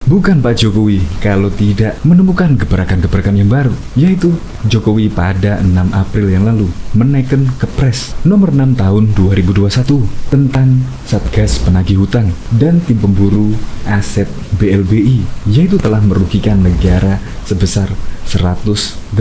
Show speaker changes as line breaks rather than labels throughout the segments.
Bukan Pak Jokowi kalau tidak menemukan gebrakan-gebrakan yang baru, yaitu Jokowi pada 6 April yang lalu menaikkan Kepres nomor 6 tahun 2021 tentang Satgas Penagih Hutang dan tim pemburu aset BLBI, yaitu telah merugikan negara sebesar 108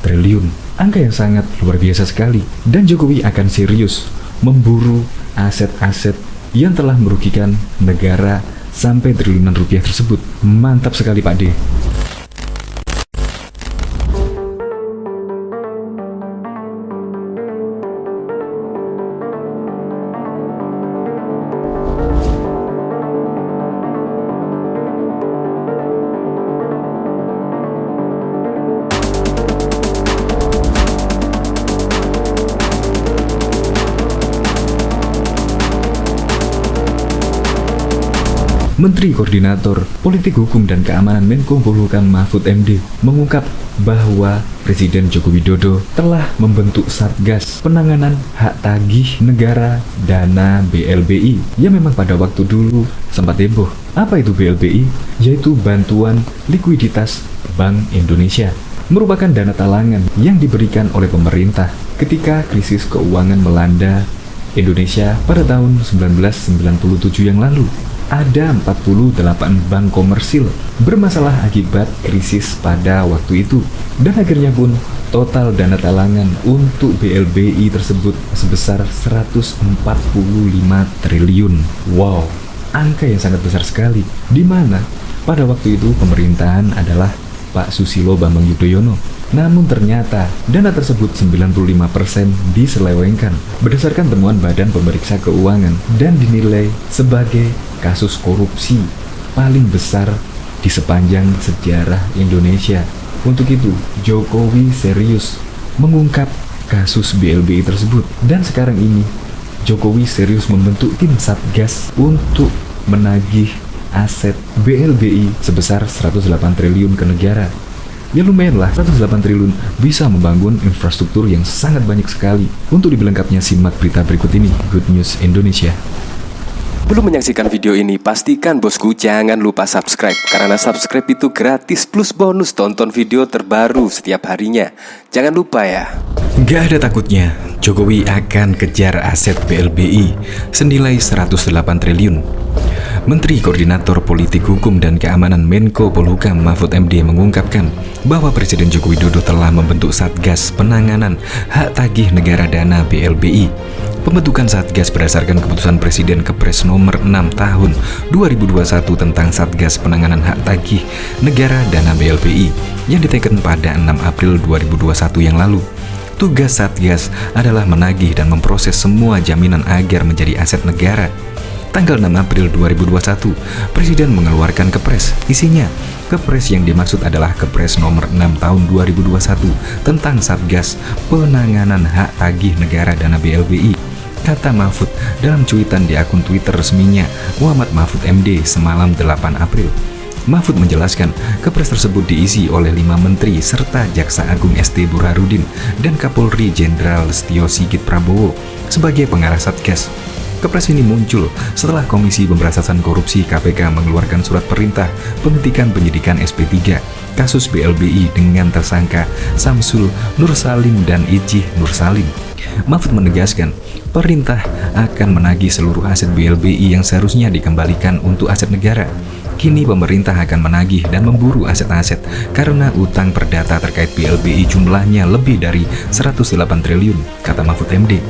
triliun. Angka yang sangat luar biasa sekali, dan Jokowi akan serius memburu aset-aset yang telah merugikan negara sampai triliunan rupiah tersebut. Mantap sekali Pak D. Menteri Koordinator Politik Hukum dan Keamanan Menko Polhukam Mahfud MD mengungkap bahwa Presiden Joko Widodo telah membentuk Satgas Penanganan Hak Tagih Negara Dana BLBI yang memang pada waktu dulu sempat heboh. Apa itu BLBI? Yaitu Bantuan Likuiditas Bank Indonesia. Merupakan dana talangan yang diberikan oleh pemerintah ketika krisis keuangan melanda Indonesia pada tahun 1997 yang lalu. Ada 48 bank komersil bermasalah akibat krisis pada waktu itu, dan akhirnya pun total dana talangan untuk BLBI tersebut sebesar 145 triliun. Wow, angka yang sangat besar sekali, di mana pada waktu itu pemerintahan adalah Pak Susilo Bambang Yudhoyono. Namun ternyata dana tersebut 95% diselewengkan berdasarkan temuan Badan Pemeriksa Keuangan dan dinilai sebagai kasus korupsi paling besar di sepanjang sejarah Indonesia. Untuk itu, Jokowi serius mengungkap kasus BLBI tersebut, dan sekarang ini Jokowi serius membentuk tim Satgas untuk menagih aset BLBI sebesar 108 triliun ke negara. Ya lumayan lah, 108 triliun bisa membangun infrastruktur yang sangat banyak sekali. Untuk lebih lengkapnya simak berita berikut ini. Good News Indonesia.
Belum menyaksikan video ini, pastikan bosku jangan lupa subscribe, karena subscribe itu gratis plus bonus tonton video terbaru setiap harinya. Jangan lupa ya.
Gak ada takutnya, Jokowi akan kejar aset BLBI senilai 108 triliun. Menteri Koordinator Politik Hukum dan Keamanan Menko Polhukam Mahfud MD mengungkapkan bahwa Presiden Joko Widodo telah membentuk Satgas Penanganan Hak Tagih Negara Dana BLBI. Pembentukan Satgas berdasarkan keputusan Presiden Kepres nomor 6 tahun 2021 tentang Satgas Penanganan Hak Tagih Negara Dana BLBI yang diteken pada 6 April 2021 yang lalu. Tugas Satgas adalah menagih dan memproses semua jaminan agar menjadi aset negara. Tanggal 6 April 2021, Presiden mengeluarkan Kepres. Isinya, Kepres yang dimaksud adalah Kepres nomor 6 tahun 2021 tentang Satgas Penanganan Hak Tagih Negara Dana BLBI, kata Mahfud dalam cuitan di akun Twitter resminya Muhammad Mahfud MD semalam 8 April. Mahfud menjelaskan, Kepres tersebut diisi oleh 5 menteri serta Jaksa Agung ST Burhanuddin dan Kapolri Jenderal Setio Sigit Prabowo sebagai pengarah Satgas. Kepres ini muncul setelah Komisi Pemberantasan Korupsi KPK mengeluarkan surat perintah penghentian penyidikan SP3 kasus BLBI dengan tersangka Samsul Nursalim dan Ijih Nursalim. Mahfud menegaskan, perintah akan menagih seluruh aset BLBI yang seharusnya dikembalikan untuk aset negara. Kini pemerintah akan menagih dan memburu aset-aset karena utang perdata terkait BLBI jumlahnya lebih dari 108 triliun, kata Mahfud MD.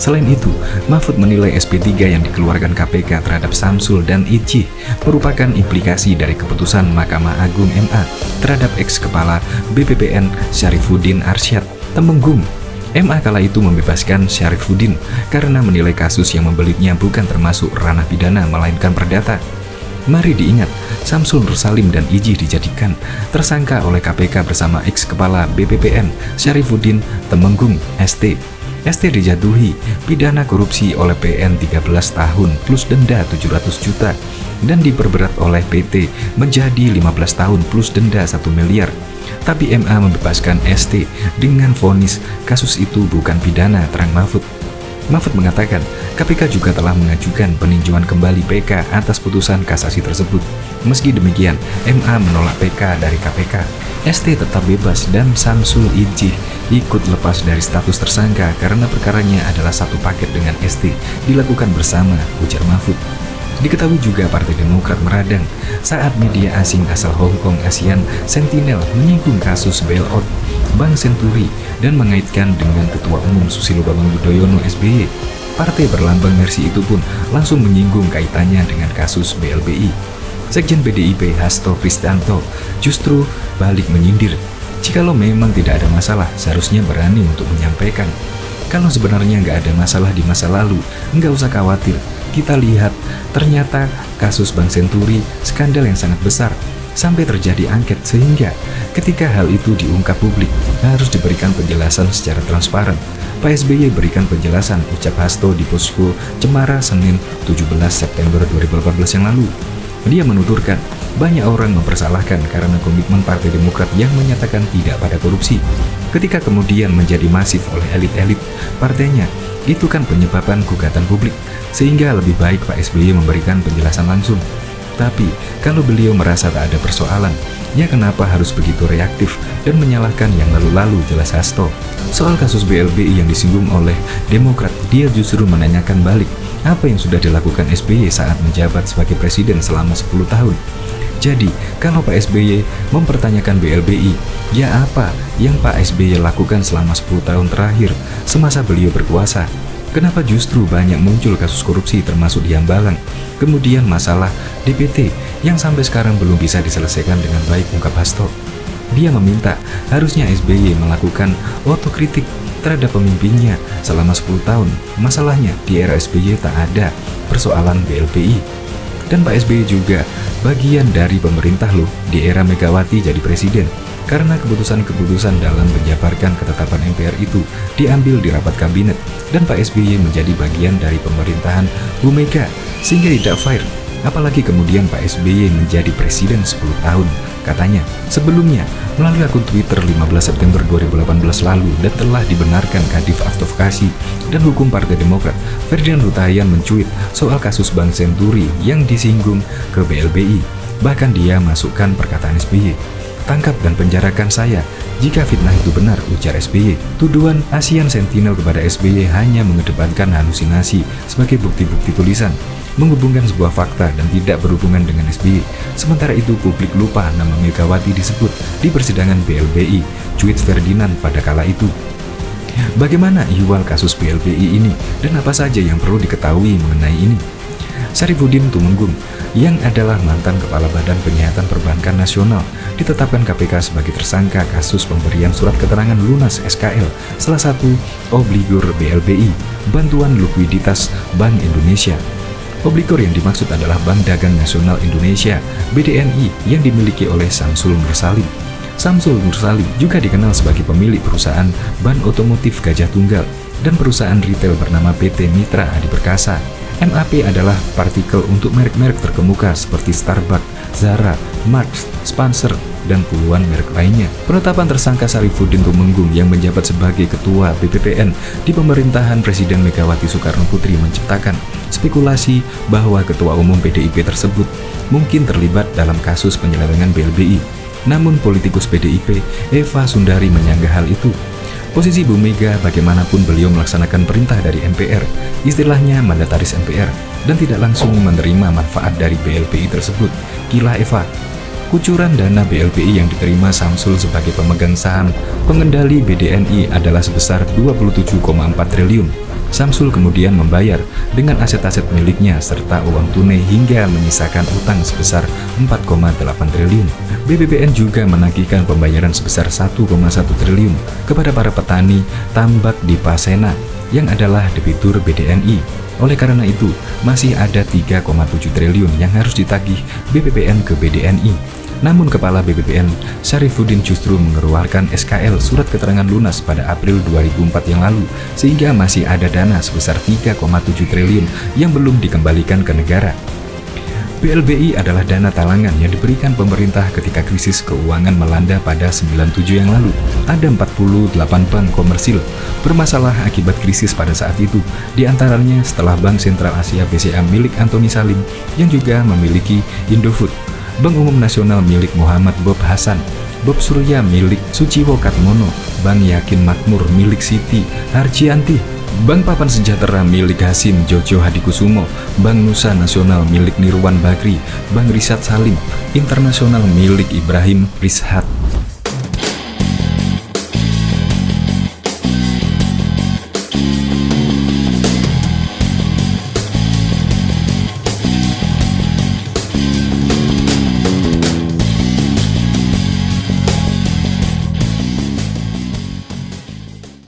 Selain itu, Mahfud menilai SP3 yang dikeluarkan KPK terhadap Samsul dan Ijih merupakan implikasi dari keputusan Mahkamah Agung MA terhadap ex-kepala BPPN Syarifuddin Arsyad Temenggung. MA kala itu membebaskan Syarifuddin karena menilai kasus yang membelitnya bukan termasuk ranah pidana melainkan perdata. Mari diingat, Samsul Nursalim dan Ijih dijadikan tersangka oleh KPK bersama ex-kepala BPPN Syarifuddin Temenggung ST. ST dijatuhi pidana korupsi oleh PN 13 tahun plus denda 700 juta dan diperberat oleh PT menjadi 15 tahun plus denda 1 miliar. Tapi MA membebaskan ST dengan vonis kasus itu bukan pidana, terang Mahfud. Mahfud mengatakan, KPK juga telah mengajukan peninjauan kembali PK atas putusan kasasi tersebut. Meski demikian, MA menolak PK dari KPK. ST tetap bebas dan Samsul Idjih ikut lepas dari status tersangka karena perkaranya adalah satu paket dengan ST, dilakukan bersama, ujar Mahfud. Diketahui juga Partai Demokrat meradang saat media asing asal Hong Kong ASEAN Sentinel menyinggung kasus bailout Bank Senturi dan mengaitkan dengan Ketua Umum Susilo Bambang Yudhoyono SBY. Partai berlambang Mercy itu pun langsung menyinggung kaitannya dengan kasus BLBI. Sekjen PDIP Hasto Kristianto justru balik menyindir, jikalau memang tidak ada masalah, seharusnya berani untuk menyampaikan. Kalau sebenarnya nggak ada masalah di masa lalu, nggak usah khawatir. Kita lihat, ternyata kasus Bank Senturi skandal yang sangat besar, sampai terjadi angket sehingga ketika hal itu diungkap publik, harus diberikan penjelasan secara transparan. Pak SBY berikan penjelasan, ucap Hasto di Posko Cemara Senin 17 September 2018 yang lalu. Dia menuturkan, banyak orang mempersalahkan karena komitmen Partai Demokrat yang menyatakan tidak pada korupsi. Ketika kemudian menjadi masif oleh elit-elit partainya, itu kan penyebaban gugatan publik, sehingga lebih baik Pak SBY memberikan penjelasan langsung. Tapi, kalau beliau merasa tak ada persoalan, ya kenapa harus begitu reaktif dan menyalahkan yang lalu-lalu, jelas Hasto. Soal kasus BLBI yang disinggung oleh Demokrat, dia justru menanyakan balik, apa yang sudah dilakukan SBY saat menjabat sebagai presiden selama 10 tahun. Jadi, kalau Pak SBY mempertanyakan BLBI, ya apa yang Pak SBY lakukan selama 10 tahun terakhir semasa beliau berkuasa? Kenapa justru banyak muncul kasus korupsi termasuk di Hambalang? Kemudian masalah DPT yang sampai sekarang belum bisa diselesaikan dengan baik, ungkap Hasto. Dia meminta harusnya SBY melakukan otokritik terhadap pemimpinnya selama 10 tahun. Masalahnya di era SBY tak ada persoalan BLBI. Dan Pak SBY juga bagian dari pemerintah loh di era Megawati jadi presiden. Karena keputusan-keputusan dalam menjabarkan ketetapan MPR itu diambil di rapat kabinet dan Pak SBY menjadi bagian dari pemerintahan Bu Mega sehingga tidak fair. Apalagi kemudian Pak SBY menjadi presiden 10 tahun, katanya. Sebelumnya, melalui akun Twitter 15 September 2018 lalu dan telah dibenarkan Kadif Advokasi dan Hukum Partai Demokrat, Ferdinand Hutahian mencuit soal kasus Bank Senturi yang disinggung ke BLBI. Bahkan dia masukkan perkataan SBY. Tangkap dan penjarakan saya jika fitnah itu benar, ujar SBY. Tuduhan ASEAN Sentinel kepada SBY hanya mengedepankan halusinasi sebagai bukti-bukti tulisan, menghubungkan sebuah fakta dan tidak berhubungan dengan SBY. Sementara itu publik lupa nama Megawati disebut di persidangan BLBI, cuit Ferdinand pada kala itu. Bagaimana ihwal kasus BLBI ini dan apa saja yang perlu diketahui mengenai ini? Syarifuddin Tumenggung, yang adalah mantan Kepala Badan Penyihatan Perbankan Nasional, ditetapkan KPK sebagai tersangka kasus pemberian surat keterangan lunas SKL, salah satu obligor BLBI, Bantuan Likuiditas Bank Indonesia. Obligor yang dimaksud adalah Bank Dagang Nasional Indonesia, BDNI, yang dimiliki oleh Samsul Nur Salim. Samsul Nur Salim juga dikenal sebagai pemilik perusahaan ban otomotif Gajah Tunggal dan perusahaan retail bernama PT Mitra Adi Perkasa. MAP adalah partikel untuk merek-merek terkemuka seperti Starbucks, Zara, Marks, Spencer, dan puluhan merek lainnya. Penetapan tersangka Syarifuddin Tumenggung yang menjabat sebagai Ketua BPPN di pemerintahan Presiden Megawati Soekarno Putri menciptakan spekulasi bahwa Ketua Umum PDIP tersebut mungkin terlibat dalam kasus penyelewengan BLBI. Namun politikus PDIP Eva Sundari menyanggah hal itu. Posisi Bu Mega bagaimanapun beliau melaksanakan perintah dari MPR, istilahnya mandataris MPR, dan tidak langsung menerima manfaat dari BLBI tersebut. Gila Eva. Kucuran dana BLBI yang diterima Samsul sebagai pemegang saham pengendali BDNI adalah sebesar 27,4 triliun. Samsul kemudian membayar dengan aset-aset miliknya serta uang tunai hingga menyisakan utang sebesar 4,8 triliun. BPPN juga menagihkan pembayaran sebesar 1,1 triliun kepada para petani tambak di Pasena yang adalah debitur BDNI. Oleh karena itu, masih ada 3,7 triliun yang harus ditagih BPPN ke BDNI. Namun Kepala BPPN Syarifuddin justru mengeluarkan SKL surat keterangan lunas pada April 2004 yang lalu, sehingga masih ada dana sebesar 3,7 triliun yang belum dikembalikan ke negara. BLBI adalah dana talangan yang diberikan pemerintah ketika krisis keuangan melanda pada 97 yang lalu. Ada 48 bank komersil bermasalah akibat krisis pada saat itu, di antaranya setelah Bank Sentral Asia BCA milik Antoni Salim yang juga memiliki Indofood, Bank Umum Nasional milik Muhammad Bob Hasan, Bob Surya milik Suciwo Katmono, Bank Yakin Makmur milik Siti Harjianti, Bank Papan Sejahtera milik Hasim Jojo Hadikusumo, Bank Nusa Nasional milik Nirwan Bakri, Bank Risat Salim, Internasional milik Ibrahim Rishat.